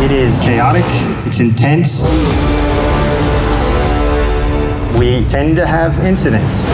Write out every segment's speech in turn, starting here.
It is chaotic, it's intense. We tend to have incidents.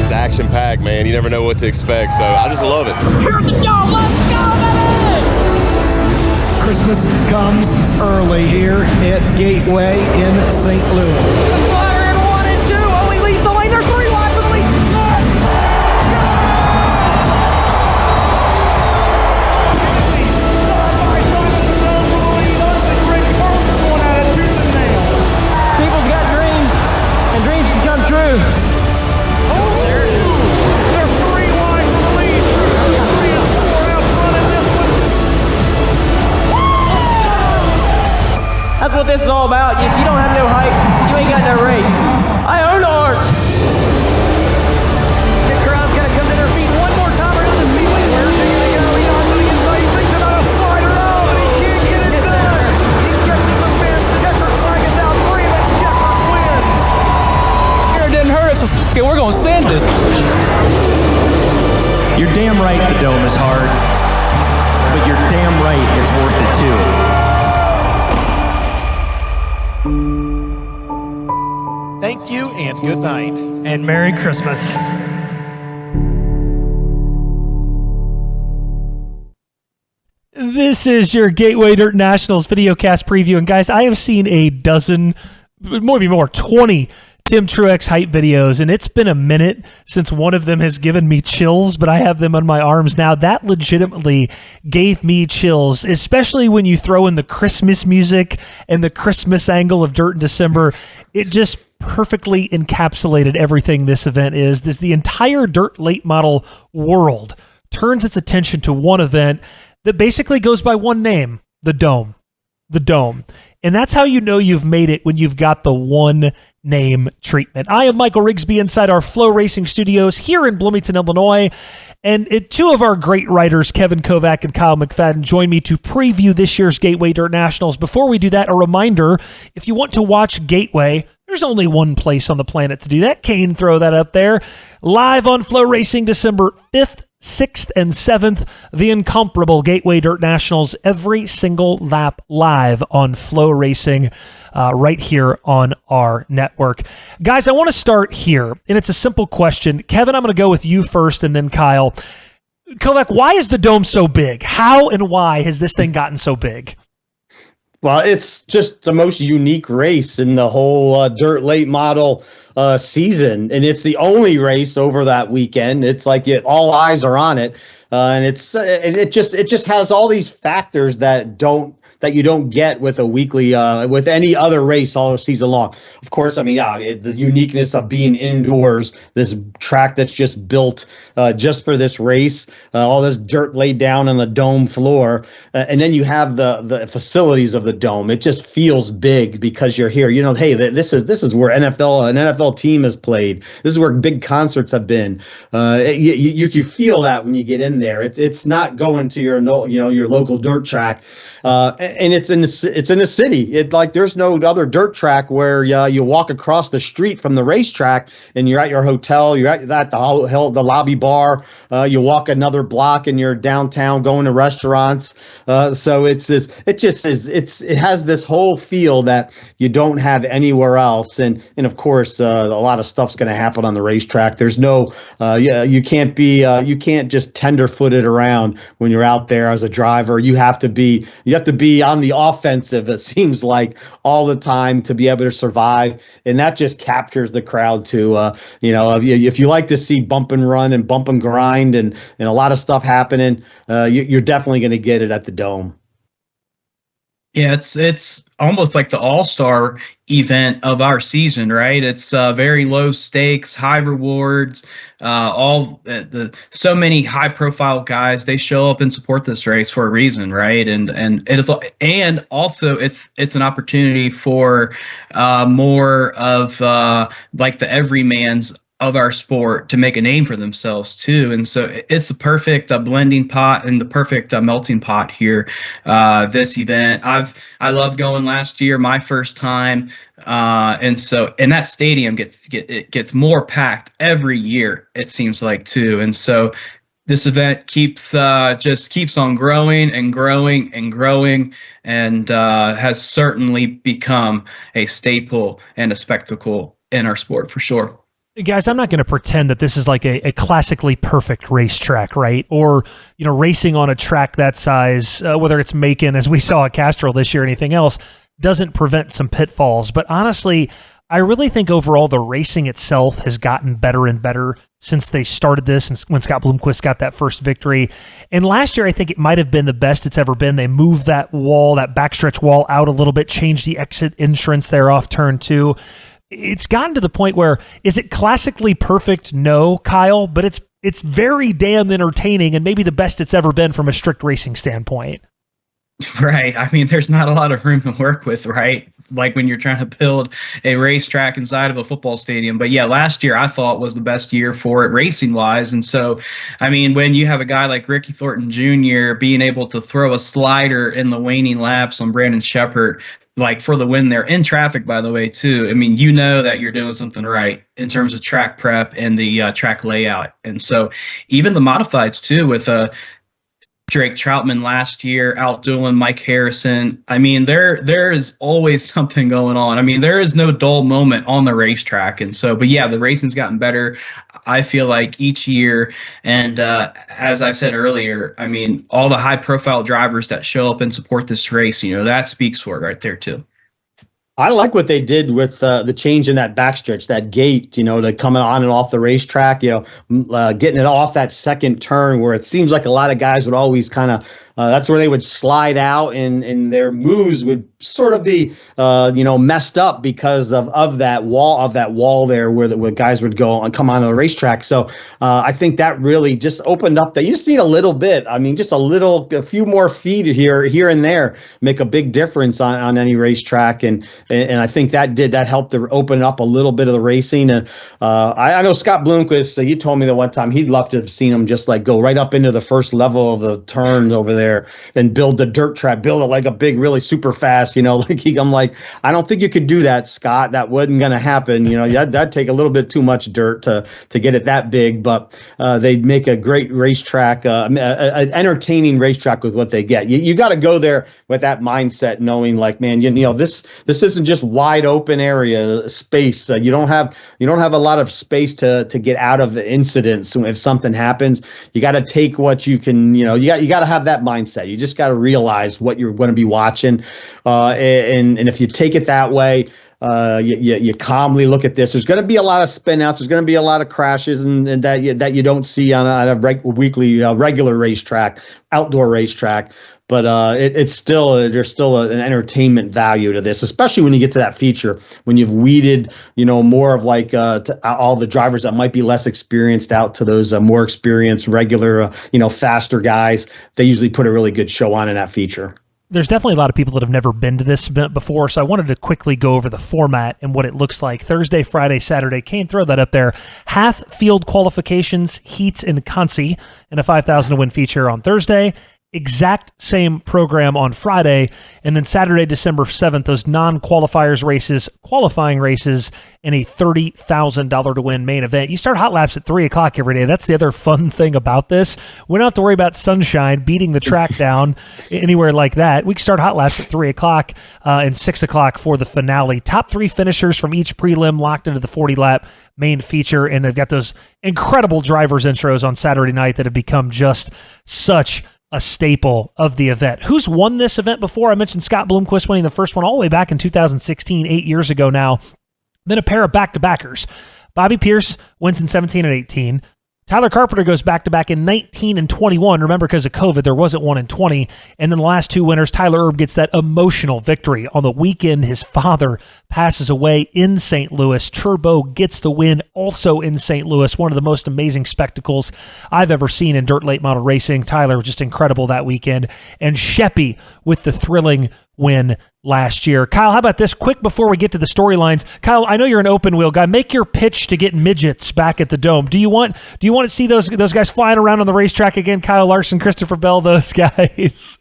It's action-packed, man. You never know what to expect, so I just love it. Here at the Dome, let's go, baby! Christmas comes early here at Gateway in St. Louis. The flyer in 1 and 2, only leads the lane. They're 3 wide for the lead. Side by side at the Dome for the lead. Us and Rick Carter going at it tooth and nail. People's got dreams, and dreams can come true. There it is. They're 3 wide for the lead. 3 and 4 out front in this one. That's what this is all about. If you don't have no height, you ain't got no race. I own art. The crowd's got to come to their feet one more time around the speedway. Where's he going to go? He on to the inside. He thinks about a slider out, but he can't get it done. He catches the fence. Checker flag is out. 3 and Checker wins. Here it didn't hurt us. Okay, we're going to send this. You're damn right the Dome is hard, but you're damn right it's worth it too. Thank you and good night. And Merry Christmas. This is your Gateway Dirt Nationals videocast preview. And guys, I have seen a dozen, maybe more, 20 Tim Truex hype videos, and it's been a minute since one of them has given me chills, but I have them on my arms now. That legitimately gave me chills, especially when you throw in the Christmas music and the Christmas angle of Dirt in December. It just perfectly encapsulated everything this event is. The entire dirt late model world turns its attention to one event that basically goes by one name, the Dome. The Dome. And that's how you know you've made it, when you've got the one name treatment. I am Michael Rigsby inside our FloRacing studios here in Bloomington, Illinois. And two of our great writers, Kevin Kovac and Kyle McFadden, join me to preview this year's Gateway Dirt Nationals. Before we do that, a reminder, if you want to watch Gateway, there's only one place on the planet to do that. Kane, throw that up there. Live on FloRacing December 5th, 6th, and 7th, the incomparable Gateway Dirt Nationals, every single lap live on FloRacing right here on our network. Guys, I want to start here, and it's a simple question. Kevin, I'm going to go with you first, and then Kyle. Kovac, why is the Dome so big? How and why has this thing gotten so big? Well, it's just the most unique race in the whole dirt late model season, and it's the only race over that weekend. It's like all eyes are on it, and it just has all these factors that you don't get with a weekly with any other race all season long. Of course, I mean, the uniqueness of being indoors, this track that's just built just for this race, all this dirt laid down on the dome floor, and then you have the facilities of the Dome. It just feels big because you're here. You know, hey, this is where an NFL team has played. This is where big concerts have been. You feel that when you get in there. It's not going to your local dirt track. And it's in the city. There's no other dirt track where you walk across the street from the racetrack and you're at your hotel. You're at the lobby bar. You walk another block and you're downtown going to restaurants. So it has this whole feel that you don't have anywhere else. And of course, a lot of stuff's going to happen on the racetrack. There's no you can't just tenderfooted around when you're out there as a driver. You have to be on the offensive, it seems like, all the time to be able to survive. And that just captures the crowd too. If you like to see bump and run and bump and grind and a lot of stuff happening, you're definitely going to get it at the Dome. Yeah, it's almost like the all-star event of our season, right? It's very low stakes, high rewards, so many high-profile guys. They show up and support this race for a reason, right? And also it's an opportunity for more of like the everymans of our sport to make a name for themselves too. And so it's the perfect blending pot and the perfect melting pot here, this event. I loved going last year, my first time. And that stadium gets more packed every year, it seems like too. And so this event keeps on growing and growing and growing, and has certainly become a staple and a spectacle in our sport for sure. Guys, I'm not going to pretend that this is like a classically perfect racetrack, right? Or, racing on a track that size, whether it's Macon, as we saw at Castrol this year, or anything else, doesn't prevent some pitfalls. But honestly, I really think overall the racing itself has gotten better and better since they started this and when Scott Bloomquist got that first victory. And last year, I think it might have been the best it's ever been. They moved that wall, that backstretch wall out a little bit, changed the exit entrance there off turn 2. It's gotten to the point where, is it classically perfect? No, Kyle, but it's very damn entertaining and maybe the best it's ever been from a strict racing standpoint. Right. I mean, there's not a lot of room to work with, right? Like when you're trying to build a racetrack inside of a football stadium. But yeah, last year I thought was the best year for it racing wise. And so, I mean, when you have a guy like Ricky Thornton Jr. being able to throw a slider in the waning laps on Brandon Shepard, like for the win there in traffic, by the way, too. I mean, that you're doing something right in terms of track prep and the track layout. And so even the modifieds too, with Drake Troutman last year outdueling Mike Harrison. I mean, there is always something going on. I mean, there is no dull moment on the racetrack. And so, but yeah, the racing's gotten better, I feel like, each year. And as I said earlier, I mean, all the high profile drivers that show up and support this race, that speaks for it right there too. I like what they did with the change in that backstretch, that gate, to coming on and off the racetrack, getting it off that second turn where it seems like a lot of guys would always kind of that's where they would slide out, and their moves would sort of be, messed up because of that wall there where guys would go and come onto the racetrack. So I think that really just opened up that you just need a little bit. I mean, just a few more feet here and there make a big difference on any racetrack. And I think that helped to open up a little bit of the racing. And I know Scott Bloomquist, he told me that one time he'd love to have seen him just like go right up into the first level of the turn over there and build the dirt track, build it like a big, really super fast, I'm like, I don't think you could do that, Scott. That wasn't going to happen. That'd take a little bit too much dirt to get it that big, but they'd make a great racetrack, an entertaining racetrack with what they get. You got to go there with that mindset, knowing like, man, this isn't just wide open area space. You don't have a lot of space to get out of incidents. If something happens, you got to take what you can, you got to have that mindset. You just got to realize what you're going to be watching. And if you take it that way, you calmly look at this. There's going to be a lot of spin outs. There's going to be a lot of crashes and that you don't see on a weekly regular racetrack, outdoor racetrack. But there's still an entertainment value to this, especially when you get to that feature, when you've weeded, more of like all the drivers that might be less experienced out to those more experienced, regular, faster guys. They usually put a really good show on in that feature. There's definitely a lot of people that have never been to this event before, so I wanted to quickly go over the format and what it looks like. Thursday, Friday, Saturday, can't throw that up there. Half field qualifications, heats, and consi, and a $5,000 to win feature on Thursday. Exact same program on Friday, and then Saturday, December 7th, those non-qualifiers races, qualifying races, and a $30,000 to win main event. You start hot laps at 3 o'clock every day. That's the other fun thing about this. We don't have to worry about sunshine beating the track down anywhere like that. We can start hot laps at 3 o'clock and 6 o'clock for the finale. Top 3 finishers from each prelim locked into the 40-lap main feature, and they've got those incredible drivers intros on Saturday night that have become just such a staple of the event. Who's won this event before? I mentioned Scott Bloomquist winning the first one all the way back in 2016, 8 years ago now. Then a pair of back-to-backers. Bobby Pierce wins in 17 and 18. Tyler Carpenter goes back-to-back in 19 and 21. Remember, because of COVID, there wasn't one in 20. And then the last 2 winners, Tyler Erb gets that emotional victory. On the weekend, his father passes away in St. Louis. Turbo gets the win also in St. Louis. One of the most amazing spectacles I've ever seen in dirt late model racing. Tyler was just incredible that weekend. And Sheppy with the thrilling win last year. Kyle, how about this? Quick before we get to the storylines. Kyle, I know you're an open wheel guy. Make your pitch to get midgets back at the Dome. Do you want to see those guys flying around on the racetrack again? Kyle Larson, Christopher Bell, those guys.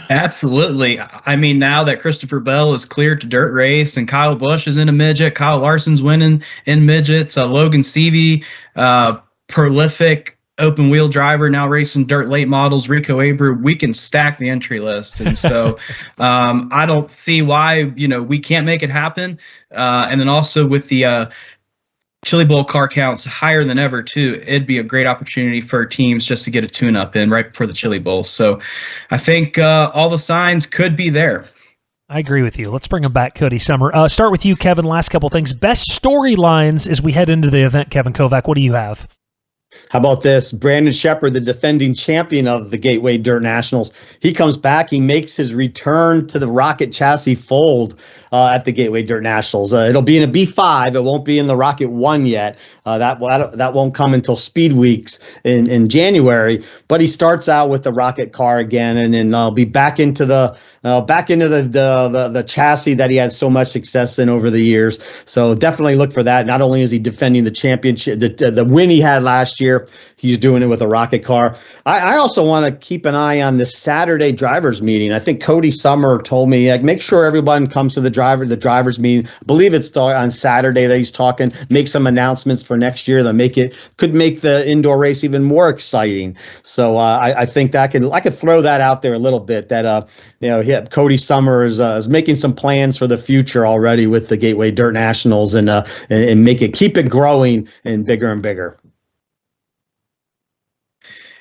Absolutely. I mean, now that Christopher Bell is cleared to dirt race and Kyle Busch is in a midget, Kyle Larson's winning in midgets, Logan Seavey, prolific open wheel driver now racing dirt late models, Rico Abreu, we can stack the entry list. And so I don't see why, we can't make it happen. And then also with the Chili Bowl car counts higher than ever too, it'd be a great opportunity for teams just to get a tune-up in right before the Chili Bowl. So I think all the signs could be there. I agree with you. Let's bring him back, Cody Summer. Start with you, Kevin. Last couple things. Best storylines as we head into the event, Kevin Kovac. What do you have? How about this? Brandon Sheppard, the defending champion of the Gateway Dirt Nationals. He comes back. He makes his return to the Rocket chassis fold at the Gateway Dirt Nationals. It'll be in a B5. It won't be in the Rocket 1 yet. That won't come until Speed Weeks in January. But he starts out with the Rocket car again, and then I'll be back into the chassis that he had so much success in over the years. So definitely look for that. Not only is he defending the championship, the win he had last year, he's doing it with a Rocket car. I also want to keep an eye on this Saturday drivers meeting. I think Cody Summer told me, make sure everyone comes to the drivers meeting. I believe it's on Saturday that he's talking, make some announcements for next year that could make the indoor race even more exciting. So I think I could throw that out there a little bit, that Cody Summer is making some plans for the future already with the Gateway Dirt Nationals, and keep it growing and bigger and bigger.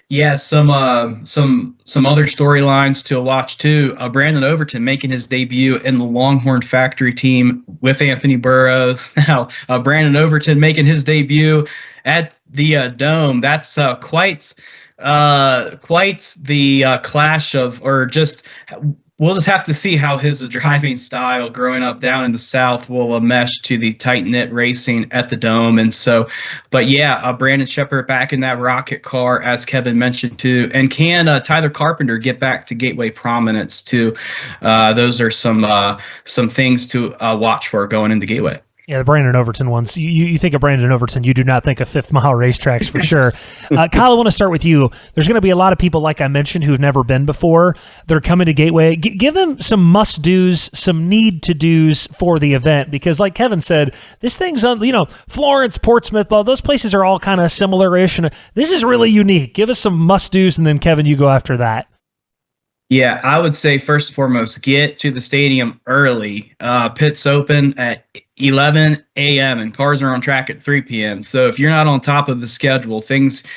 Yeah, some other storylines to watch too. Brandon Overton making his debut in the Longhorn Factory team with Anthony Burrows. Now, Brandon Overton making his debut at the Dome. That's quite the clash of, or just. We'll just have to see how his driving style growing up down in the South will mesh to the tight-knit racing at the Dome. And so, but yeah, Brandon Sheppard back in that Rocket car, as Kevin mentioned too. And can Tyler Carpenter get back to Gateway prominence too? Those are some things to watch for going into Gateway. Yeah, the Brandon Overton ones. You think of Brandon Overton, you do not think of fifth mile racetracks for sure. Kyle, I want to start with you. There's going to be a lot of people, like I mentioned, who've never been before. They're coming to Gateway. Give them some must-dos, some need-to-dos for the event, because like Kevin said, this thing's on, Florence, Portsmouth, those places are all kind of similar-ish, and this is really unique. Give us some must-dos, and then Kevin, you go after that. Yeah, I would say first and foremost, get to the stadium early. Pits open at 11 a.m. and cars are on track at 3 p.m. So if you're not on top of the schedule,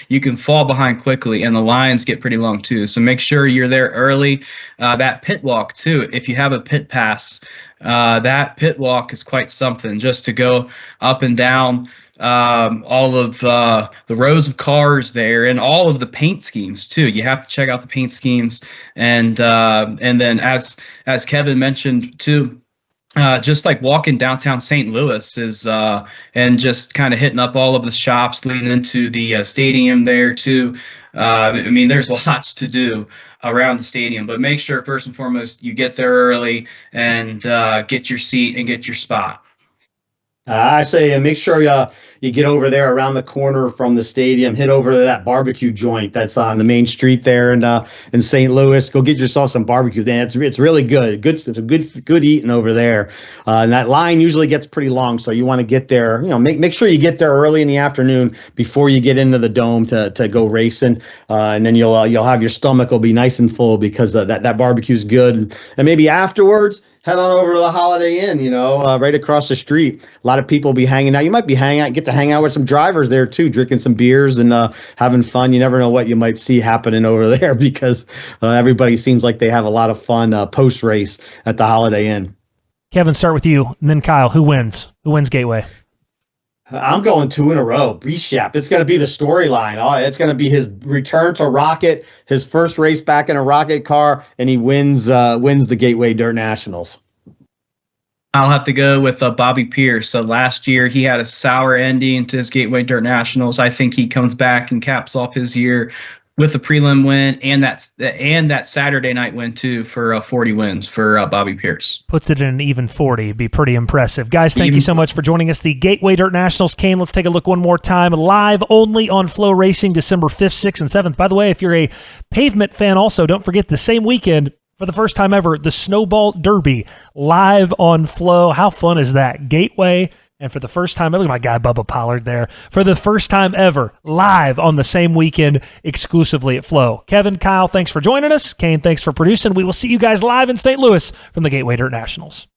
you can fall behind quickly, and the lines get pretty long too. So make sure you're there early. That pit walk too, if you have a pit pass, that pit walk is quite something, just to go up and down all of the rows of cars there, and all of the paint schemes too. You have to check out the paint schemes, and then as Kevin mentioned too, just like walking downtown St. Louis is and just kind of hitting up all of the shops leading into the stadium there too. There's lots to do around the stadium, but make sure first and foremost you get there early and get your seat and get your spot. I say make sure you get over there around the corner from the stadium, hit over to that barbecue joint that's on the main street there in St. Louis. Go get yourself some barbecue. Then it's really good. It's good eating over there. And that line usually gets pretty long, so you want to get there. Make sure you get there early in the afternoon before you get into the Dome to go racing, and then you'll have your stomach will be nice and full because that barbecue's good. And maybe afterwards, head on over to the Holiday Inn, right across the street. A lot of people will be hanging out. You might be get to hang out with some drivers there too, drinking some beers and having fun. You never know what you might see happening over there because everybody seems like they have a lot of fun post-race at the Holiday Inn. Kevin, start with you, and then Kyle. Who wins? Who wins Gateway? I'm going 2 in a row. Brishap. It's going to be the storyline. It's going to be his return to Rocket, his first race back in a Rocket car, and he wins the Gateway Dirt Nationals. I'll have to go with Bobby Pierce. So last year he had a sour ending to his Gateway Dirt Nationals. I think he comes back and caps off his year with a prelim win and that Saturday night win too for 40 wins for Bobby Pierce. Puts it in an even 40. Be pretty impressive. Guys, thank you so much for joining us. The Gateway Dirt Nationals. Kane, let's take a look one more time. Live only on FloRacing December 5th, 6th, and 7th. By the way, if you're a pavement fan also, don't forget the same weekend, for the first time ever, the Snowball Derby live on Flo. How fun is that? Gateway And for the first time, look at my guy Bubba Pollard there. For the first time ever, live on the same weekend, exclusively at Flo. Kevin, Kyle, thanks for joining us. Kane, thanks for producing. We will see you guys live in St. Louis from the Gateway Dirt Nationals.